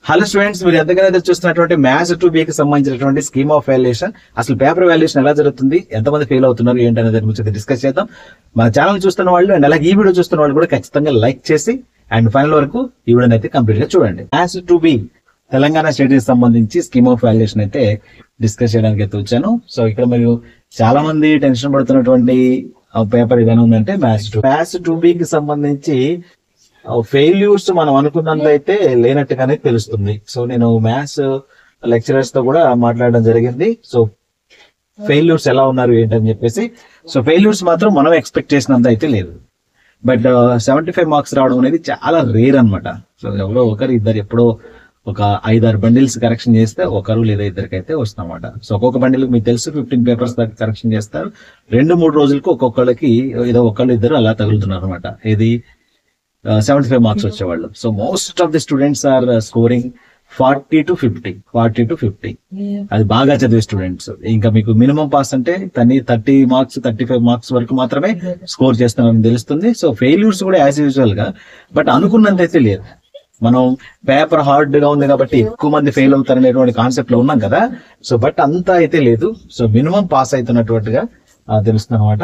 Hello students, మీరు ఎంతగానో చూస్తున్నటువంటి మ్యాథ్స్ 2B కి సంబంధించినటువంటి స్కీమ్ ఆఫ్ వాల్యుయేషన్, అసలు పేపర్ వాల్యుయేషన్ ఎలా జరుగుతుంది, ఎంతమంది ఫెయిల్ అవుతున్నారు ఏంటనే దాని గురించి డిస్కస్ చేద్దాం. మన ఛానల్ చూస్తున్న వాళ్ళు అండ్ అలాగే ఈ వీడియో చూస్తున్న వాళ్ళు కూడా ఖచ్చితంగా లైక్ చేసి అండ్ ఫైనల్ వరకు ఈ వీడియోని అయితే కంప్లీట్ గా చూడండి. మ్యాథ్స్ 2B తెలంగాణ స్టేట్ కి సంబంధించి స్కీమ్ ఆఫ్ వాల్యుయేషన్ అయితే డిస్కస్ చేయడానికి అయితే వచ్చాను. సో ఇక్కడ మీరు చాలా మంది టెన్షన్ పడుతున్నటువంటి పేపర్ ఏదైనా ఉందంటే మ్యాథ్స్ 2B కి సంబంధించి ఫెయిల్యూర్స్ మనం అనుకున్నంత అయితే లేనట్టుగానే తెలుస్తుంది. సో నేను మ్యాథ్స్ లెక్చరర్స్ తో కూడా మాట్లాడడం జరిగింది. సో ఫెయిల్యూర్స్ ఎలా ఉన్నారు ఏంటని చెప్పేసి. సో ఫెయిల్యూర్స్ మాత్రం మనం ఎక్స్పెక్ట్ చేసినంత అయితే లేదు. బట్ 75 మార్క్స్ రావడం అనేది చాలా రేర్ అనమాట. సో ఎవరో ఒకరు ఇద్దరు ఎప్పుడో ఒక 5-6 బండిల్స్ కరెక్షన్ చేస్తే ఒకరు లేదా ఇద్దరికైతే వస్తుందన్నమాట. సో ఒక్కొక్క బండిల్ మీకు తెలుసు 15 పేపర్స్ దాకా కరెక్షన్ చేస్తారు. 2-3 రోజులకు ఒక్కొక్కళ్ళకి ఏదో ఒకళ్ళు ఇద్దరు అలా తగులుతున్నారు అనమాట. ఇది 75 మార్క్స్ వచ్చేవాళ్ళు. So most of the students are scoring 40 to 50. అది బాగా చదివే స్టూడెంట్స్. ఇంకా మీకు మినిమం పాస్ అంటే 30 మార్క్స్ 35 మార్క్స్ వరకు మాత్రమే స్కోర్ చేస్తున్నారని తెలుస్తుంది. సో ఫెయిల్యూర్స్ కూడా యాజ్ యూజువల్ గా, బట్ అనుకున్నంత అయితే లేదు. మనం పేపర్ హార్డ్ గా ఉంది కాబట్టి ఎక్కువ మంది ఫెయిల్ అవుతారు అనేటువంటి కాన్సెప్ట్ లో ఉన్నాం కదా. సో బట్ అంతా అయితే లేదు. సో మినిమం పాస్ అవుతున్నట్టుగా తెలుస్తుంది అనమాట.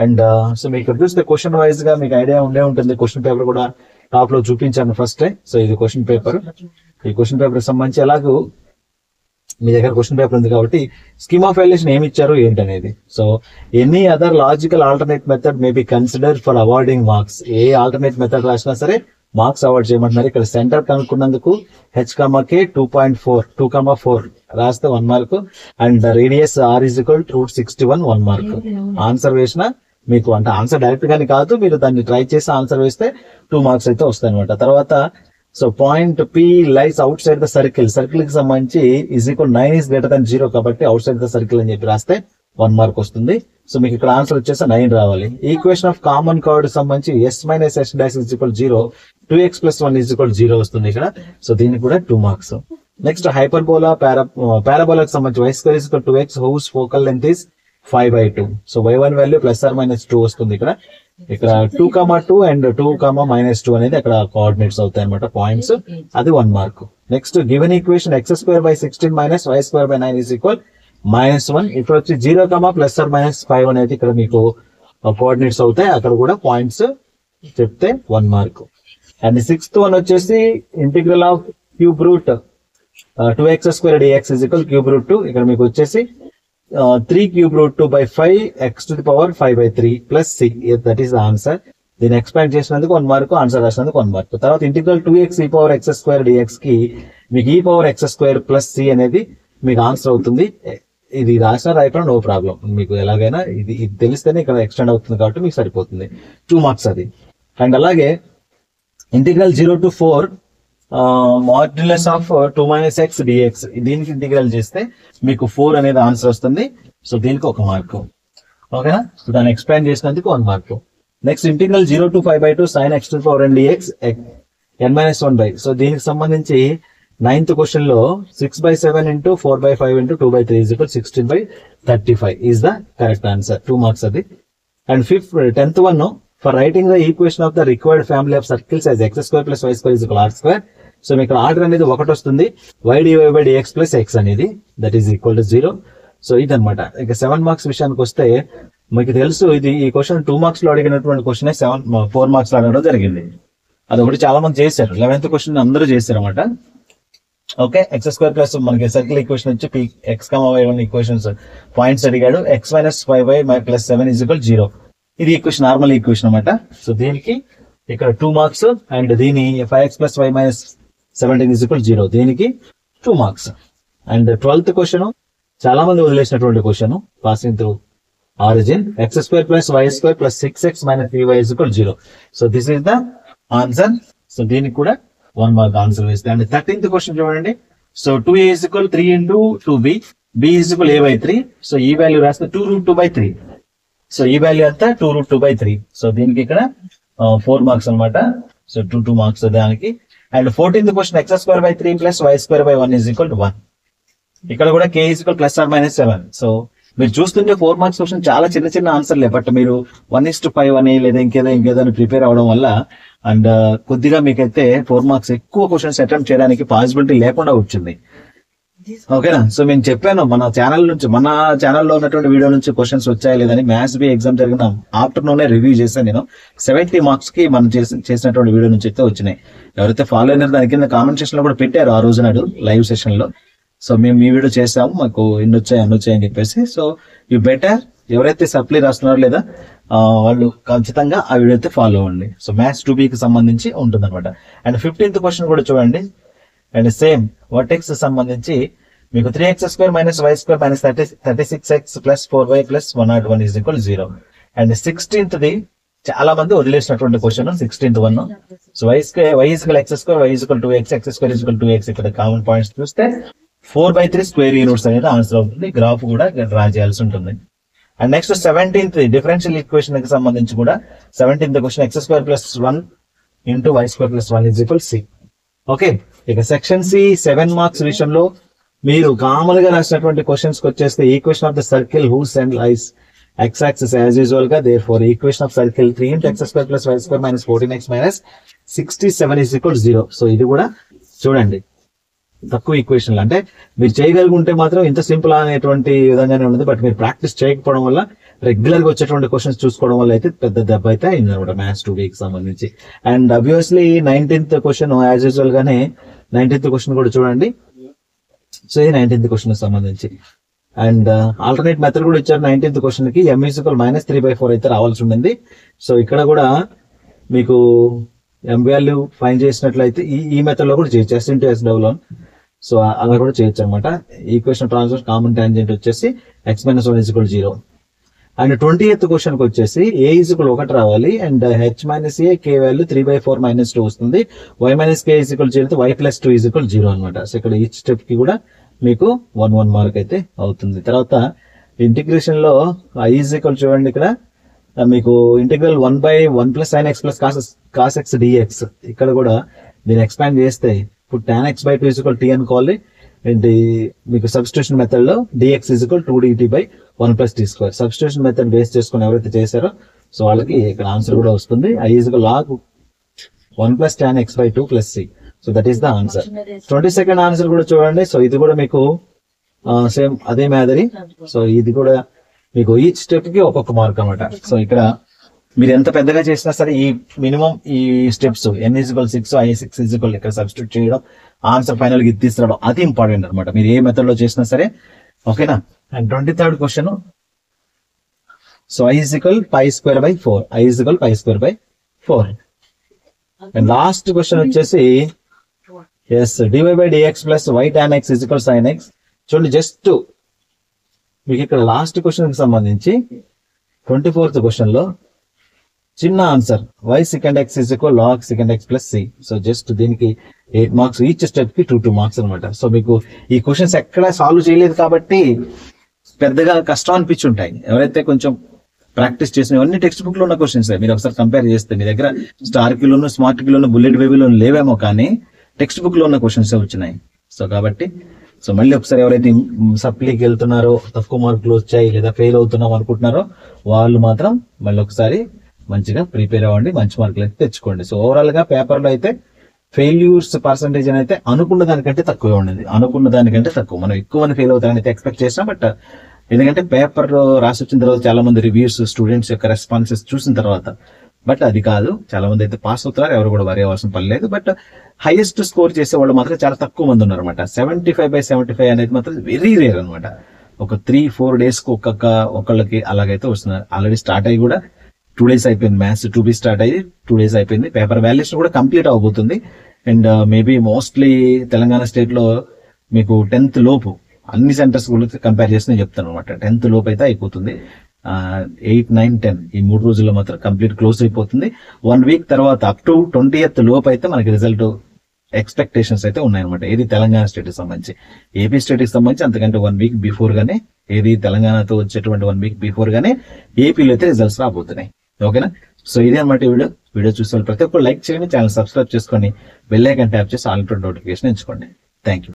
అండ్ సో మీకు చూస్తే క్వశ్చన్ వైజ్ గా మీకు ఐడియా ఉండే ఉంటుంది. క్వశ్చన్ పేపర్ కూడా టాప్ లో చూపించాను ఫస్ట్. సో ఇది క్వశ్చన్ పేపర్. ఈ క్వశ్చన్ పేపర్ సంబంధించి ఎలాగూ మీ దగ్గర క్వశ్చన్ పేపర్ ఉంది కాబట్టి స్కీమ్ ఆఫ్ వాల్యుయేషన్ ఏమి ఇచ్చారు ఏంటనేది. So any other logical alternate method may be consider for awarding marks. A alternate method రాసినా సరే మార్క్స్ అవార్డ్ చేయమంటున్నారు. ఇక్కడ సెంటర్ కనుక్కున్నందుకు H,K 2.4 రాస్తే 1 mark and radius R √61 1 mark. Answer వేసిన మీకు అంటే ఆన్సర్ డైరెక్ట్ గానీ కాదు, మీరు దాన్ని ట్రై చేసి ఆన్సర్ వేస్తే 2 మార్క్స్ అయితే వస్తాయి అనమాట. తర్వాత so point P lies out side the circle కి సంబంధించి =9 > 0 కాబట్టి అవుట్ సైడ్ ద సర్కిల్ అని చెప్పి రాస్తే 1 మార్క్ వస్తుంది. సో మీకు ఇక్కడ ఆన్సర్ వచ్చేసి 9 రావాలి. ఈక్వేషన్ ఆఫ్ కామన్ కర్డ్ సంబంధించి S - H' = 0, 2x + 1 = 0 వస్తుంది ఇక్కడ. సో దీనికి కూడా 2 మార్క్స్. నెక్స్ట్ హైపర్బోలా పారాబోలాకి సంబంధించి y² = 2x house focal length is 5/2. So y1 value +or-2 వస్తుంది ఇక్కడ. 2,2 అండ్ 2,-2 అనేది అక్కడ కోఆర్డినేట్స్ అవుతాయి అనమాట, పాయింట్స్. అది 1 mark. Next given equation x² / 16 - y² / 9 = -1. ఇప్పుడు వచ్చి 0, +or-5 అనేది ఇక్కడ మీకు కోఆర్డినేట్స్ అవుతాయి. అక్కడ కూడా పాయింట్స్ చెప్తే 1 మార్క్. అండ్ 6th వన్ వచ్చేసి integral of cube root 2x² dx = ³ ఇక్కడ మీకు వచ్చేసి 3³ /5 x⁵ + c. That is the answer. దీన్ని ఎక్స్పాండ్ చేసినందుకు 1 మార్క్, ఆన్సర్ రాసినందుకు 1 మార్క్. తర్వాత ఇంటిగ్రల్ 2x e⁻x² dx కి మీకు e⁻x² + c అనేది మీకు ఆన్సర్ అవుతుంది. ఇది రాసిన రాయకుండా నో ప్రాబ్లం, మీకు ఎలాగైనా ఇది తెలిస్తేనే ఇక్కడ ఎక్స్టెండ్ అవుతుంది కాబట్టి మీకు సరిపోతుంది. 2 మార్క్స్ అది. అండ్ అలాగే integral 0 to 4 modulus of 2 - x dx దీనికి ఇంటిగ్రల్ చేస్తే మీకు 4 అనేది ఆన్సర్ వస్తుంది. సో దీనికి 1 మార్క్. ఓకేనా. సో దాన్ని ఎక్స్పాండ్ చేసినందుకు 1 mark. Next integral 0 to 5/2 sin x⁴n dx n-1/. So దీనికి సంబంధించి 9th క్వశ్చన్ లో 6/7 × 4/5 × 2/3 = 16/35 is the correct answer. 2 marks అది. And 10th one for writing the equation of the required family of circles as x² + y² = r². So మీకు order అనేది 1 వస్తుంది. y/dx + x అనేది that is equal to 0. So ఇదనమాట. ఇక 7 marks విషయానికి వస్తే మీకు తెలుసు ఈ క్వశ్చన్ 2 మార్క్స్ లో అడిగినటువంటి క్వశ్చన్ 4 మార్క్స్ లో అడగడం జరిగింది. అదొకటి చాలా మంది చేశారు. 11th క్వశ్చన్ అందరూ చేశారు అనమాట. ఓకే. x² మనకి సర్కిల్ ఈక్వేషన్ వచ్చి x, y ఈక్వేషన్స్ పాయింట్స్ అడిగాడు. x - 5y + 7 = 0. ఇది ఈక్వేషన్, నార్మల్ ఈక్వేషన్ అనమాట. సో దీనికి ఇక్కడ 2 మార్క్స్ అండ్ దీని 5x + y - 17 = 0 దీనికి 2 మార్క్స్. అండ్ 12th క్వశ్చన్ చాలా మంది వదిలేసినటువంటి question passing through origin x² + y² + 6x - 3y = 0. So this is the answer. So దీనికి కూడా 1 మార్క్ ఆన్సర్ వేస్తే. అండ్ 13th క్వశ్చన్ చూడండి. So 2a = 3 × 2b, b = a/3. So ఈ value రాస్తే 2√2/3. సో ఈ వాల్యూ అంతా 2√2/3. సో దీనికి ఇక్కడ 4 మార్క్స్ అనమాట. సో 2 మార్క్స్ దానికి. And 14th question x² / 3 + y² / 1 = 1. ఇక్కడ కూడా k = +or-7. సో మీరు చూస్తుంటే 4 మార్క్స్ క్వశ్చన్ చాలా చిన్న చిన్న ఆన్సర్లే, బట్ మీరు 1:5 అని లేదా ఇంకేదో అని ప్రిపేర్ అవడం వల్ల అండ్ కొద్దిగా మీకైతే 4 మార్క్స్ ఎక్కువ క్వశ్చన్స్ అటెంప్ట్ చేయడానికి పాసిబిలిటీ లేకుండా వచ్చింది. ఓకేనా? సో నేను చెప్పాను మన ఛానల్లో ఉన్నటువంటి వీడియో నుంచి క్వశ్చన్స్ వచ్చాయి లేదని. మ్యాథ్స్ బి ఎగ్జామ్ జరిగిన ఆఫ్టర్నూనే రివ్యూ చేశాను నేను. 70 మార్క్స్ కి మనం చేసినటువంటి వీడియో నుంచి అయితే వచ్చినాయి. ఎవరైతే ఫాలో అయినారో దాని కింద కామెంట్ సెక్షన్ లో కూడా పెట్టారు ఆ రోజు నాడు లైవ్ సెషన్ లో. సో మేము ఈ వీడియో చేసాము, మాకు ఇన్ని వచ్చాయి అని చెప్పేసి. సో యూ బెటర్ ఎవరైతే సప్లీ రాస్తున్నారో లేదా వాళ్ళు ఖచ్చితంగా ఆ వీడియో అయితే ఫాలో అవ్వండి. సో మ్యాథ్స్ 2Bకి సంబంధించి ఉంటుంది అనమాట. అండ్ 15th క్వశ్చన్ కూడా చూడండి. అండ్ సేమ్ వర్టెక్స్ సంబంధించి మీకు 3x² - y² - 36x + 4y + 101 = 0. And 16th చాలా మంది వదిలేసినటువంటి question 16th one. So y x², y = 2x, x² = 2x. ఇక్కడ కామన్ పాయింట్స్ చూస్తే 4/3 స్క్వేర్ యూనిట్స్ అనేది ఆన్సర్ అవుతుంది. గ్రాఫ్ కూడా డ్రా చేయాల్సి ఉంటుంది. And next 17th differential equation కి సంబంధించి కూడా 17th question x² + 1 × y² + 1 = c. Okay, ఇక సెక్షన్ సి 7 మార్క్స్ విషయంలో మీరు కామన్ గా రాసినటువంటి క్వశ్చన్స్ కి వచ్చేస్తే equation of the circle whose and lies x axis as usual గా, therefore equation of circle 3 × x² + y² - 14x - 67 = 0. So ఇది కూడా చూడండి తక్కువ ఈక్వేషన్లు. అంటే మీరు చేయగలుగుంటే మాత్రం ఇంత సింపుల్ అనేటువంటి విధంగానే ఉంది, బట్ మీరు ప్రాక్టీస్ చేయకపోవడం వల్ల రెగ్యులర్ గా వచ్చేటువంటి క్వశ్చన్స్ చూసుకోవడం వల్ల అయితే పెద్ద దెబ్బ అయితే అయింది అనమాట మ్యాథ్స్ 2Bకి సంబంధించి. And obviously 19th question as usual గానే 19th క్వశ్చన్ కూడా చూడండి. సో ఇది 19th క్వశ్చన్ సంబంధించి. అండ్ ఆల్టర్నేట్ మెథడ్ కూడా ఇచ్చారు 19th క్వశ్చన్ కి. m = -3/4 అయితే రావాల్సి ఉండింది. సో ఇక్కడ కూడా మీకు m వాల్యూ ఫైండ్ చేసినట్లయితే ఈ మెథడ్ లో కూడా చేయొచ్చు, s × s డబుల్ 1. సో అలా కూడా చేయొచ్చు అనమాట. ఈక్వేషన్ ట్రాన్స్ఫర్ కామన్ టాంజెంట్ వచ్చేసి x - 1 = 0. అండ్ 20th క్వశ్చన్ కి వచ్చేసి a = 1 రావాలి. And h - a k value 3/4 - 2 వస్తుంది. y - k = 0, y + 2 = 0 అనమాట. సో ఇక్కడ ఈ స్టెప్ కి కూడా మీకు 1 మార్క్ అయితే అవుతుంది. తర్వాత ఇంటిగ్రేషన్ లో i = చూడండి ఇక్కడ మీకు integral 1/1 + sin x + cos x dx. ఇక్కడ కూడా దీన్ని ఎక్స్పాండ్ చేస్తే ఇప్పుడు tan x/2 = t అనుకోవాలి. అండ్ మీకు సబ్స్టిట్యూషన్ మెథడ్ లో dx = 2dt/1 + t². Substitution method base చేసుకుని ఎవరైతే చేశారో సో వాళ్ళకి ఇక్కడ ఆన్సర్ కూడా వస్తుంది. i = log 1 + tan x/2 + c. So that is the answer. 22nd answer కూడా చూడండి. సో ఇది కూడా మీకు సేమ్ అదే మాదిరి. సో ఇది కూడా మీకు ఈచ్ స్టెప్ కి ఒక్కొక్క మార్క్ అనమాట. సో ఇక్కడ మీరు ఎంత పెద్దగా చేసినా సరే ఈ మినిమం ఈ స్టెప్స్ n = 6, i 6 ఇక్కడ సబ్స్టిట్యూట్ చేయడం, ఆన్సర్ ఫైనల్ గా తీసుకురావడం అది ఇంపార్టెంట్ అనమాట మీరు ఏ మెథడ్ లో చేసినా సరే. ఓకేనా? And 23rd question. So i = π²/4, i = π²/4. And last question వచ్చేసి dy/dx + y tan x = sin x. చూడండి జస్ట్ మీకు ఇక్కడ లాస్ట్ క్వశ్చన్ కి సంబంధించి 24th క్వశ్చన్ లో చిన్న answer y sec x = log sec x + c. So just దీనికి 8 మార్క్స్, ఈచ్ స్టెప్ కి 2 మార్క్స్ అనమాట. సో మీకు ఈ క్వశ్చన్స్ ఎక్కడ సాల్వ్ చేయలేదు కాబట్టి పెద్దగా కష్టం అనిపించి ఉంటాయి. ఎవరైతే కొంచెం ప్రాక్టీస్ చేసిన అన్ని టెక్స్ట్ బుక్ లో ఉన్న క్వశ్చన్స్ మీరు ఒకసారి కంపేర్ చేస్తే మీ దగ్గర స్టార్ కిలోను, స్మార్ట్ కిలోను, బుల్లెట్ బేబీలో లేవేమో కానీ టెక్స్ట్ బుక్ లో ఉన్న క్వశ్చన్స్ వచ్చినాయి. సో కాబట్టి సో మళ్ళీ ఒకసారి ఎవరైతే సప్లీకి వెళ్తున్నారో తక్కువ మార్కులు వచ్చాయి లేదా ఫెయిల్ అవుతున్నాం అనుకుంటున్నారో వాళ్ళు మాత్రం మళ్ళీ ఒకసారి మంచిగా ప్రిపేర్ అవ్వండి, మంచి మార్కులు అయితే తెచ్చుకోండి. సో ఓవరాల్ గా పేపర్ లో అయితే ఫెయిల్యూర్స్ పర్సంటేజ్ అయితే అనుకున్న దానికంటే తక్కువే ఉండేది. అనుకున్న దానికంటే తక్కువ, మనం ఎక్కువ మంది ఫెయిల్ అవుతారని అయితే ఎక్స్పెక్ట్ చేసినా, బట్ ఎందుకంటే పేపర్ రాసి వచ్చిన తర్వాత చాలా మంది రివ్యూస్, స్టూడెంట్స్ యొక్క రెస్పాన్సెస్ చూసిన తర్వాత, బట్ అది కాదు, చాలా మంది అయితే పాస్ అవుతున్నారు, ఎవరు కూడా వరి అవ్వాల్సిన పని లేదు. బట్ హైయెస్ట్ స్కోర్ చేసే వాళ్ళు మాత్రం చాలా తక్కువ మంది ఉన్నారు అనమాట. 75/75 అనేది మాత్రం వెరీ రేర్ అనమాట. ఒక 3-4 days కు ఒకళ్ళకి అలాగైతే వస్తున్నారు. ఆల్రెడీ స్టార్ట్ అయ్యి కూడా 2 days అయిపోయింది. మ్యాథ్స్ 2B స్టార్ట్ అయ్యి 2 days అయిపోయింది. పేపర్ వాల్యుయేషన్ కూడా కంప్లీట్ అవబోతుంది. అండ్ మేబీ మోస్ట్లీ తెలంగాణ స్టేట్ లో మీకు 10th లోపు అన్ని సెంటర్స్ గురించి కంపేర్ చేసి నేను చెప్తాను అనమాట. 10th లోపు అయితే అయిపోతుంది. 8, 9, 10 ఈ 3 రోజుల్లో మాత్రం కంప్లీట్ క్లోజ్ అయిపోతుంది. 1 week తర్వాత అప్ టు 20th లోపు అయితే మనకి రిజల్ట్ ఎక్స్పెక్టేషన్స్ అయితే ఉన్నాయన్నమాట. ఏది తెలంగాణ స్టేట్ కి సంబంధించి. ఏపీ స్టేట్ కి సంబంధించి అంతకంటే 1 week బిఫోర్ గానే, ఏది తెలంగాణతో వచ్చేటువంటి 1 week బిఫోర్ గానే ఏపీలో అయితే రిజల్ట్స్ రాబోతున్నాయి. ఓకేనా? సో ఇదే అనమాట వీడియో చూసే వాళ్ళు ప్రతి ఒక్కరు లైక్ చేయండి, ఛానల్ సబ్స్క్రైబ్ చేసుకోండి, బెల్ ఐకాన్ ట్యాప్ చేసి ఆల్ నోటిఫికేషన్ ఎంచుకోండి. Thank you.